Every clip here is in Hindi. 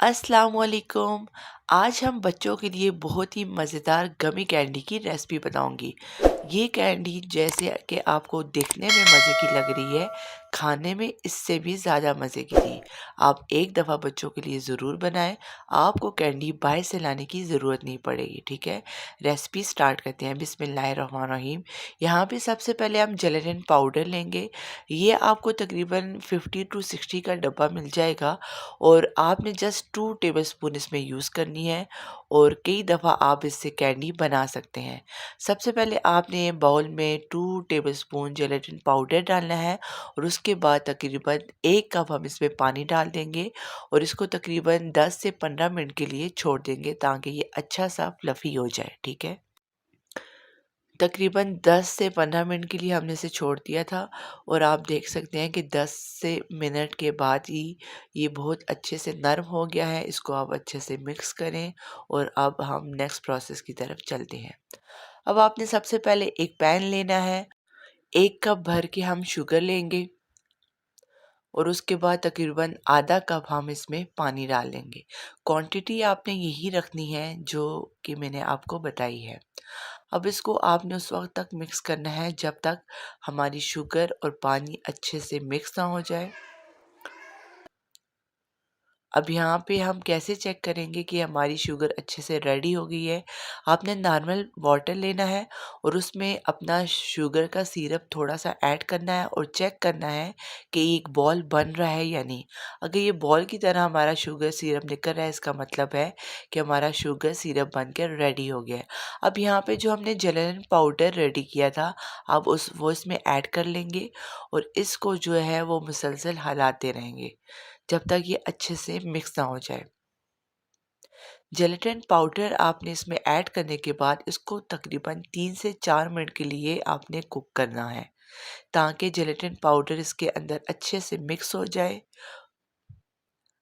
अस्सलामुअलैकुम। आज हम बच्चों के लिए बहुत ही मज़ेदार गमी कैंडी की रेसिपी बताऊंगी। ये कैंडी जैसे कि आपको देखने में मज़े की लग रही है, खाने में इससे भी ज़्यादा मज़े की थी। आप एक दफ़ा बच्चों के लिए ज़रूर बनाएं। आपको कैंडी बाहर से लाने की ज़रूरत नहीं पड़ेगी। ठीक है, रेसिपी स्टार्ट करते हैं। बिस्मिल्लाहिर्रहमानिर्रहीम। यहाँ पे सबसे पहले हम जेलेटिन पाउडर लेंगे। ये आपको तकरीबन 50 टू 60 का डब्बा मिल जाएगा और आपने जस्ट 2 टेबलस्पून इसमें यूज़ करनी है और कई दफ़ा आप इससे कैंडी बना सकते हैं। सबसे पहले आपने बाउल में 2 टेबलस्पून जेलेटिन पाउडर डालना है और उसके बाद तकरीबन 1 कप हम इसमें पानी डाल देंगे और इसको तकरीबन 10 से 15 मिनट के लिए छोड़ देंगे ताकि ये अच्छा सा फ्लफ़ी हो जाए। ठीक है, तकरीबन 10 से 15 मिनट के लिए हमने इसे छोड़ दिया था और आप देख सकते हैं कि 10 से मिनट के बाद ही ये बहुत अच्छे से नरम हो गया है। इसको आप अच्छे से मिक्स करें और अब हम नेक्स्ट प्रोसेस की तरफ चलते हैं। अब आपने सबसे पहले एक पैन लेना है। 1 कप भर के हम शुगर लेंगे और उसके बाद तकरीबन आधा कप हम इसमें पानी डाल देंगे। क्वांटिटी आपने यही रखनी है जो कि मैंने आपको बताई है। अब इसको आपने उस वक़्त तक मिक्स करना है जब तक हमारी शुगर और पानी अच्छे से मिक्स ना हो जाए। अब यहाँ पे हम कैसे चेक करेंगे कि हमारी शुगर अच्छे से रेडी हो गई है। आपने नॉर्मल वाटर लेना है और उसमें अपना शुगर का सिरप थोड़ा-सा ऐड करना है और चेक करना है कि एक बॉल बन रहा है या नहीं। अगर ये बॉल की तरह हमारा शुगर सिरप निकल रहा है, इसका मतलब है कि हमारा शुगर सिरप बनकर रेडी हो गया है। अब यहाँ पे जो हमने जेलेटिन पाउडर रेडी किया था, अब वो इसमें ऐड कर लेंगे और इसको जो है वो मुसलसल हिलाते रहेंगे जब तक ये अच्छे से मिक्स ना हो जाए। जेलेटिन पाउडर आपने इसमें ऐड करने के बाद इसको तकरीबन 3 से 4 मिनट के लिए आपने कुक करना है ताकि जेलेटिन पाउडर इसके अंदर अच्छे से मिक्स हो जाए।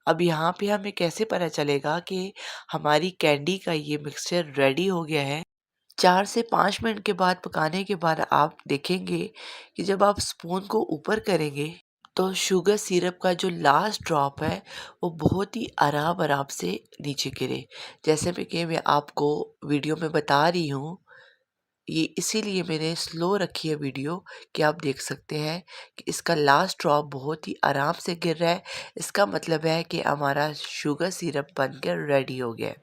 अब यहाँ पे हमें कैसे पता चलेगा कि हमारी कैंडी का ये मिक्सचर रेडी हो गया है? 4 से 5 मिनट के बाद पकाने के बाद आप देखेंगे कि जब आप स्पून को ऊपर करेंगे तो शुगर सिरप का जो लास्ट ड्रॉप है वो बहुत ही आराम-आराम से नीचे गिरे। जैसे में कि मैं आपको वीडियो में बता रही हूँ, ये इसीलिए मैंने स्लो रखी है वीडियो कि आप देख सकते हैं कि इसका लास्ट ड्रॉप बहुत ही आराम से गिर रहा है। इसका मतलब है कि हमारा शुगर सिरप बनकर रेडी हो गया है।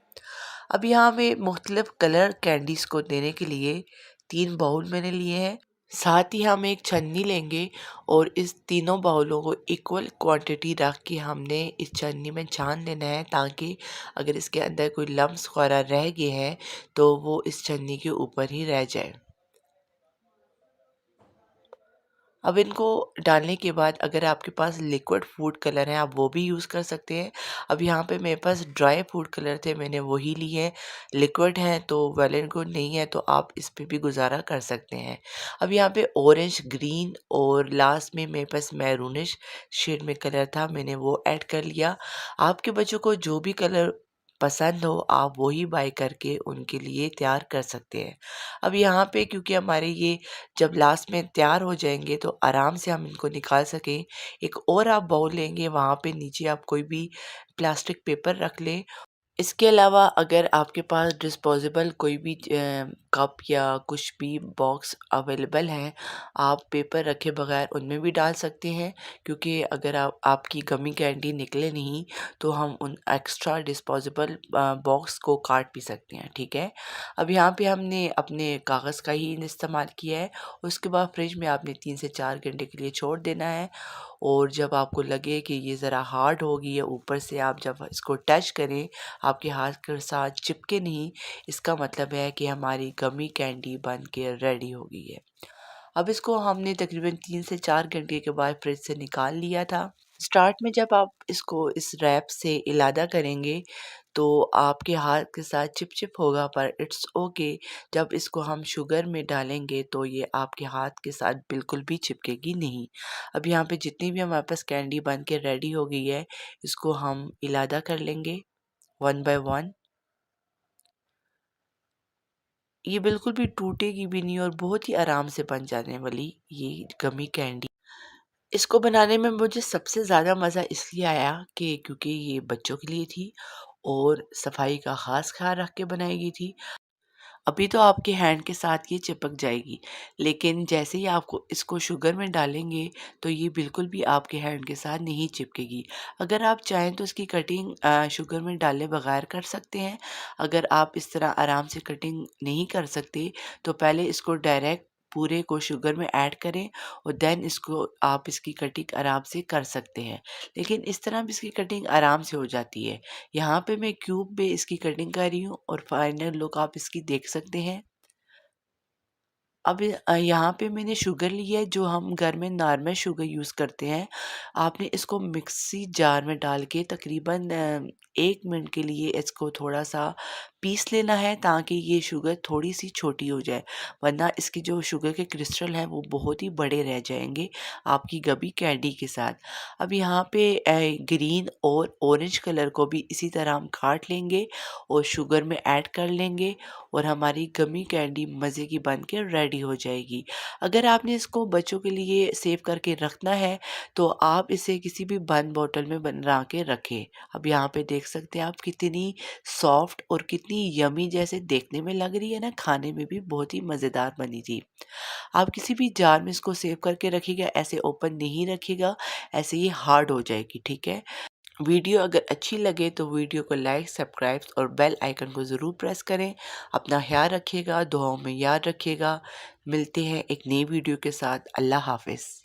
अब यहाँ पे मुख्तलिफ कलर कैंडीज़ को देने के लिए 3 बाउल मैंने लिए हैं। साथ ही हम एक छन्नी लेंगे और इस तीनों बाउलों को इक्वल क्वांटिटी रख के हमने इस छन्नी में छान लेना है ताकि अगर इसके अंदर कोई लम्स वगैरह रह गए हैं तो वो इस छन्नी के ऊपर ही रह जाए। अब इनको डालने के बाद अगर आपके पास लिक्विड फूड कलर है आप वो भी यूज़ कर सकते हैं। अब यहाँ पे मेरे पास ड्राई फूड कलर थे, मैंने वही लिए हैं। लिक्विड हैं तो वेल एंड गुड, नहीं है तो आप इस पे भी गुज़ारा कर सकते हैं। अब यहाँ पे ऑरेंज, ग्रीन और लास्ट में मेरे पास मैरूनिश शेड में कलर था, मैंने वो ऐड कर लिया। आपके बच्चों को जो भी कलर पसंद हो आप वही बाय करके उनके लिए तैयार कर सकते हैं। अब यहाँ पे क्योंकि हमारे ये जब लास्ट में तैयार हो जाएँगे तो आराम से हम इनको निकाल सकें, एक और आप बाउल लेंगे, वहाँ पे नीचे आप कोई भी प्लास्टिक पेपर रख लें। इसके अलावा अगर आपके पास डिस्पोजेबल कोई भी कप या कुछ भी बॉक्स अवेलेबल है, आप पेपर रखे बगैर उनमें भी डाल सकते हैं क्योंकि अगर आपकी गमी कैंडी निकले नहीं तो हम उन एक्स्ट्रा डिस्पोजेबल बॉक्स को काट भी सकते हैं। ठीक है, अब यहाँ पे हमने अपने कागज़ का ही इस्तेमाल किया है। उसके बाद फ्रिज में आपने 3 से 4 घंटे के लिए छोड़ देना है और जब आपको लगे कि ये ज़रा हार्ड हो गई है, ऊपर से आप जब इसको टच करें आपके हाथ के साथ चिपके नहीं, इसका मतलब है कि हमारी गमी कैंडी बन के रेडी हो गई है। अब इसको हमने तकरीबन 3 से 4 घंटे के बाद फ्रिज से निकाल लिया था। स्टार्ट में जब आप इसको इस रैप से इलादा करेंगे तो आपके हाथ के साथ चिप-चिप होगा, पर इट्स ओके। जब इसको हम शुगर में डालेंगे तो ये आपके हाथ के साथ बिल्कुल भी चिपकेगी नहीं। अब यहाँ पे जितनी भी हमारे पास कैंडी बन के रेडी हो गई है, इसको हम इलादा कर लेंगे वन बाय वन। ये बिल्कुल भी टूटेगी भी नहीं और बहुत ही आराम से बन जाने वाली ये गमी कैंडी। इसको बनाने में मुझे सबसे ज़्यादा मज़ा इसलिए आया कि क्योंकि ये बच्चों के लिए थी और सफाई का ख़ास ख़्याल रख के बनाई गई थी। अभी तो आपके हैंड के साथ ये चिपक जाएगी, लेकिन जैसे ही आपको इसको शुगर में डालेंगे, तो ये बिल्कुल भी आपके हैंड के साथ नहीं चिपकेगी। अगर आप चाहें तो इसकी कटिंग शुगर में डाले बगैर कर सकते हैं। अगर आप इस तरह आराम से कटिंग नहीं कर सकते, तो पहले इसको डायरेक्ट पूरे को शुगर में ऐड करें और देन इसको आप इसकी कटिंग आराम से कर सकते हैं। लेकिन इस तरह भी इसकी कटिंग आराम से हो जाती है। यहाँ पे मैं क्यूब में इसकी कटिंग कर रही हूँ और फाइनल लुक आप इसकी देख सकते हैं। अब यहाँ पे मैंने शुगर ली है जो हम घर में नॉर्मल शुगर यूज़ करते हैं। आपने इसको मिक्सी जार में डाल के तकरीबन 1 मिनट के लिए इसको थोड़ा-सा पीस लेना है ताकि ये शुगर थोड़ी-सी छोटी हो जाए, वरना इसके जो शुगर के क्रिस्टल हैं वो बहुत ही बड़े रह जाएँगे आपकी गबी कैंडी के साथ। अब यहाँ पे ग्रीन और ऑरेंज कलर को भी इसी तरह हम काट लेंगे और शुगर में ऐड कर लेंगे और हमारी गमी कैंडी मज़े की बन के रेडी हो जाएगी। अगर आपने इसको बच्चों के लिए सेव करके रखना है, तो आप इसे किसी भी बंद बॉटल में बना के रखें। अब यहाँ पे देख सकते हैं आप कितनी सॉफ्ट और कितनी यमी जैसे देखने में लग रही है ना, खाने में भी बहुत ही मज़ेदार बनी थी। आप किसी भी जार में इसको सेव करके रखिएगा, ऐसे ओपन नहीं रखिएगा, ऐसे ये हार्ड हो जाएगी, ठीक है? वीडियो अगर अच्छी लगे तो वीडियो को लाइक, सब्सक्राइब और बेल आइकन को ज़रूर प्रेस करें। अपना ख्याल रखिएगा, दुआओं में याद रखिएगा। मिलते हैं एक नई वीडियो के साथ। अल्लाह हाफ़िज़।